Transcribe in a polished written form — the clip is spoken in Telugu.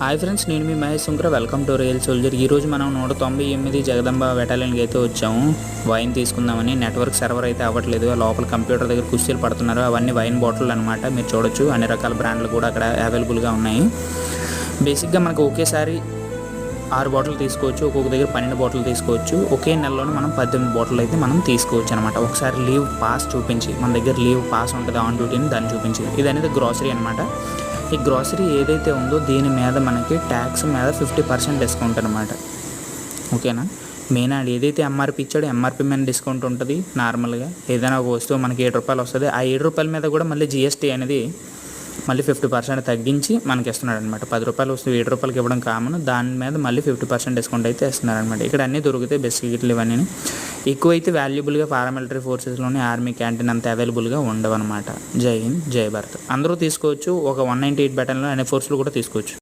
హాయ్ ఫ్రెండ్స్, నేను మీ Mahesh Shankar. Welcome to real soldier. ఈరోజు మనం 198 జగదంబ బెటాలియన్కి అయితే వచ్చాము. వైన్ తీసుకుందామని. నెట్వర్క్ సర్వర్ అయితే అవ్వట్లేదు. లోపల కంప్యూటర్ దగ్గర కుస్తీలు పడుతున్నారు. అవన్నీ వైన్ బాటిల్ అనమాట. మీరు చూడొచ్చు, అన్ని రకాల బ్రాండ్లు కూడా అక్కడ అవైలబుల్గా ఉన్నాయి. బేసిక్గా మనకు ఒకేసారి 6 బాటిల్ తీసుకోవచ్చు, ఒక్కొక్క దగ్గర 12 బాటిల్ తీసుకోవచ్చు. ఒకే నెలలోనే మనం 18 బాటిల్ అయితే మనం తీసుకోవచ్చు అనమాట. ఒకసారి లీవ్ పాస్ చూపించి, మన దగ్గర లీవ్ పాస్ ఉంటుంది ఆన్ డ్యూటీని, దాన్ని చూపించి. ఇది అనేది గ్రాసరీ అనమాట. ఈ గ్రాసరీ ఏదైతే ఉందో దీని మీద మనకి ట్యాక్స్ మీద 50% డిస్కౌంట్ అనమాట. ఓకేనా. మెయిన్ అది ఏదైతే ఎంఆర్పి ఇచ్చాడో ఎంఆర్పి మీద డిస్కౌంట్ ఉంటుంది. నార్మల్గా ఏదైనా ఒక వస్తువు మనకి 7 రూపాయలు వస్తుంది. ఆ 7 రూపాయల మీద కూడా మళ్ళీ జిఎస్టీ అనేది మళ్ళీ 50% తగ్గించి మనకి ఇస్తున్నాడు అనమాట. 10 రూపాయలు వస్తువు 7 రూపాయలకి ఇవ్వడం కామన్, దాని మీద మళ్ళీ 50% డిస్కౌంట్ అయితే ఇస్తున్నారు అనమాట. ఇక్కడ అన్నీ దొరుకుతాయి, బిస్కెట్లు ఇవన్నీ. ఎక్కువైతే వాల్యుబుల్గా పారామిలిటరీ ఫోర్సెస్లోని ఆర్మీ క్యాంటీన్ అంత అవైలబుల్గా ఉండవు అనమాట. జై హింద్, జై భారత్. అందరూ తీసుకోవచ్చు. ఒక 198 బెటాలియన్లో అనే ఫోర్సులు కూడా తీసుకోవచ్చు.